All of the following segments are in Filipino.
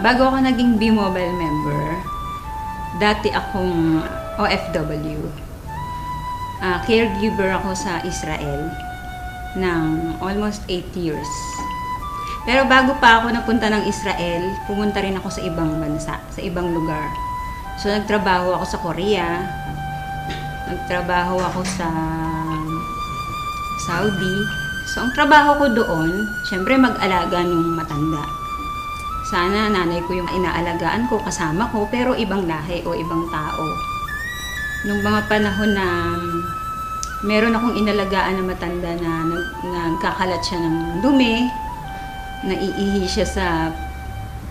Bago ako naging B-Mobile member, dati akong OFW. Caregiver ako sa Israel ng almost 8 years. Pero bago pa ako napunta ng Israel, pumunta rin ako sa ibang bansa, sa ibang lugar. So nagtrabaho ako sa Korea, nagtrabaho ako sa Saudi. So ang trabaho ko doon, syempre mag-alaga ng matanda. Sana nanay ko yung inaalagaan ko, kasama ko, pero ibang lahi o ibang tao. Nung mga panahon na meron akong inalagaan na matanda na nagkakalat siya ng dumi, naiihi siya sa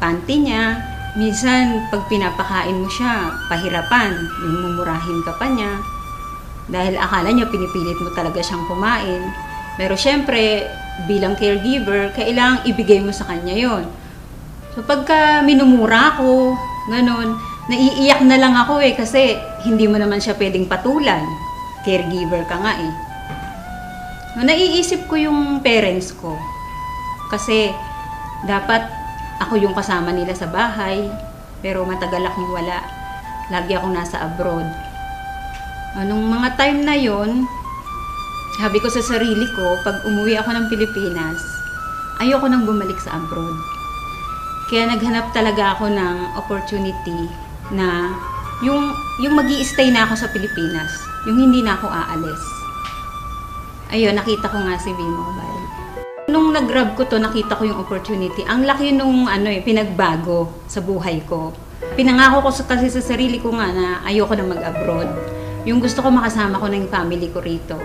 panty niya. Minsan, pag pinapakain mo siya, pahirapan, yung mumurahin ka pa niya. Dahil akala niya pinipilit mo talaga siyang kumain. Pero syempre, bilang caregiver, kailangang ibigay mo sa kanya yon. So pagka minumura ko, ganun, naiiyak na lang ako kasi hindi mo naman siya pwedeng patulan. Caregiver ka nga No, naiisip ko yung parents ko. Kasi dapat ako yung kasama nila sa bahay, pero matagal akong wala. Lagi akong nasa abroad. Nung mga time na yon, sabi ko sa sarili ko, pag umuwi ako ng Pilipinas, ayoko nang bumalik sa abroad. Kaya naghanap talaga ako ng opportunity na yung magi-stay na ako sa Pilipinas, yung hindi na ako aalis. Ayun, nakita ko nga si B-Mobile. Nung nag-grab ko to, nakita ko yung opportunity. Ang laki nung pinagbago sa buhay ko. Pinangako ko kasi sa sarili ko nga na ayoko na mag-abroad. Yung gusto ko makasama ko ng family ko rito.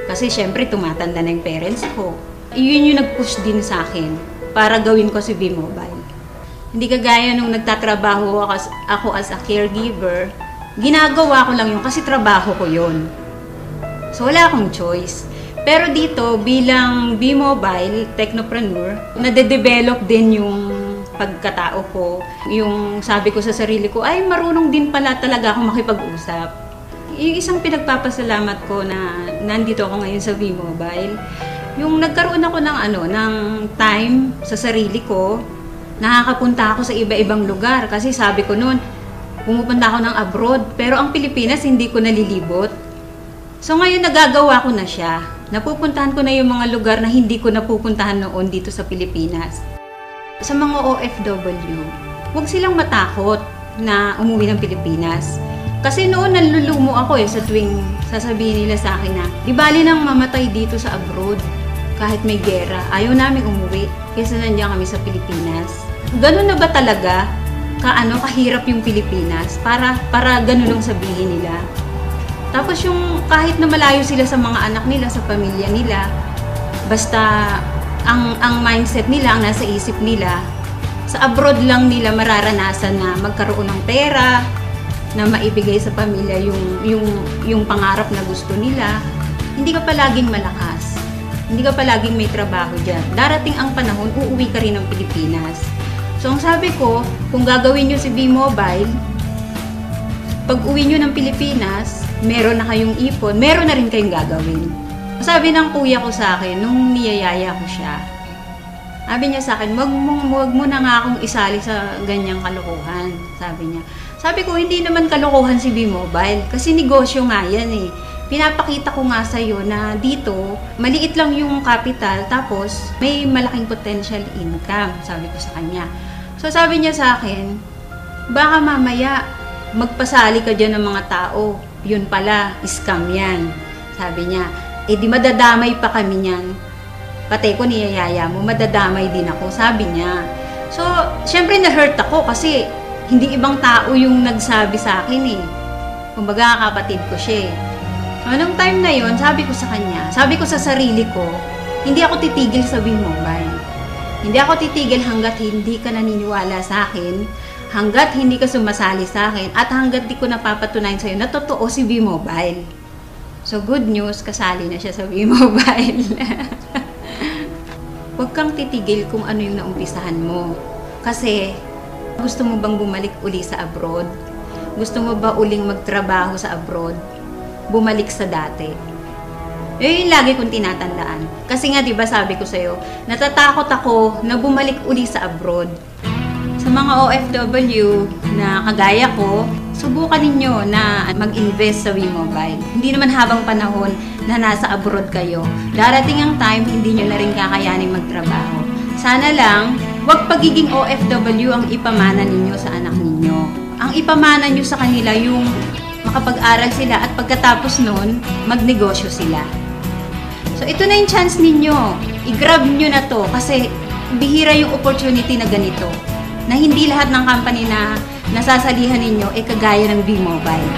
Kasi syempre tumatanda na yung parents ko. Yun yung nag-push din sa akin para gawin ko si B-Mobile. Hindi kagaya nung nagtatrabaho ako as a caregiver, ginagawa ko lang yun kasi trabaho ko yun. So wala akong choice. Pero dito, bilang B-Mobile technopreneur, nade-develop din yung pagkatao ko. Yung sabi ko sa sarili ko, ay marunong din pala talaga akong makipag-usap. Yung isang pinagpapasalamat ko na nandito ako ngayon sa B-Mobile, yung nagkaroon ako ng time sa sarili ko, nakakapunta ako sa iba-ibang lugar. Kasi sabi ko noon, pumupunta ako ng abroad, pero ang Pilipinas hindi ko nalilibot. So ngayon nagagawa ko na siya. Napupuntahan ko na yung mga lugar na hindi ko napupuntahan noon dito sa Pilipinas. Sa mga OFW, huwag silang matakot na umuwi ng Pilipinas. Kasi noon nanlulumo ako sa tuwing sasabihin nila sa akin na, di bali nang mamatay dito sa abroad. Kahit may gera, ayaw namin umuwi kaysa nandiyan kami sa Pilipinas. Ganun na ba talaga kahirap yung Pilipinas para ganun lang sabihin nila? Tapos yung kahit na malayo sila sa mga anak nila, sa pamilya nila, basta ang mindset nila, ang nasa isip nila, sa abroad lang nila mararanasan na magkaroon ng pera, na maibigay sa pamilya yung pangarap na gusto nila. Hindi ka palaging malakas. Hindi ka palaging may trabaho dyan. Darating ang panahon, uuwi ka rin ng Pilipinas. So, ang sabi ko, kung gagawin nyo si B-Mobile, pag uwi nyo ng Pilipinas, meron na kayong ipon, meron na rin kayong gagawin. Sabi ng kuya ko sa akin, nung niyayaya ko siya, sabi niya sa akin, wag mo na nga akong isali sa ganyang kalokohan. Sabi niya. Sabi ko, hindi naman kalokohan si B-Mobile, kasi negosyo nga yan Pinapakita ko nga sa'yo na dito, maliit lang yung capital, tapos may malaking potential income, sabi ko sa kanya. So sabi niya sa akin, baka mamaya magpasali ka dyan ng mga tao, yun pala, scam yan. Sabi niya, di madadamay pa kami niyan. Pati ko niyayaya mo, madadamay din ako, sabi niya. So, syempre na-hurt ako kasi hindi ibang tao yung nagsabi sa akin Kumbaga, kapatid ko siya Anong time na yon, sabi ko sa kanya, sabi ko sa sarili ko, hindi ako titigil sa B-Mobile. Hindi ako titigil hanggat hindi ka naniniwala sa akin, hanggat hindi ka sumasali sa akin, at hanggat di ko napapatunayan sa'yo na totoo si B-Mobile. So good news, kasali na siya sa B-Mobile. Huwag kang titigil kung ano yung naumpisahan mo. Kasi, gusto mo bang bumalik uli sa abroad? Gusto mo ba uling magtrabaho sa abroad? Bumalik sa dati. Yung lagi kong tinatandaan. Kasi nga, diba sabi ko sa'yo, natatakot ako na bumalik uli sa abroad. Sa mga OFW na kagaya ko, subukan ninyo na mag-invest sa WeMobile. Hindi naman habang panahon na nasa abroad kayo, darating ang time hindi nyo na rin kakayanin magtrabaho. Sana lang, huwag pagiging OFW ang ipamana ninyo sa anak ninyo. Ang ipamana nyo sa kanila yung makapag-aral sila at pagkatapos nun, magnegosyo sila. So ito na yung chance ninyo. I-grab nyo na to kasi bihira yung opportunity na ganito. Na hindi lahat ng company na nasasalihan ninyo kagaya ng WeMobile.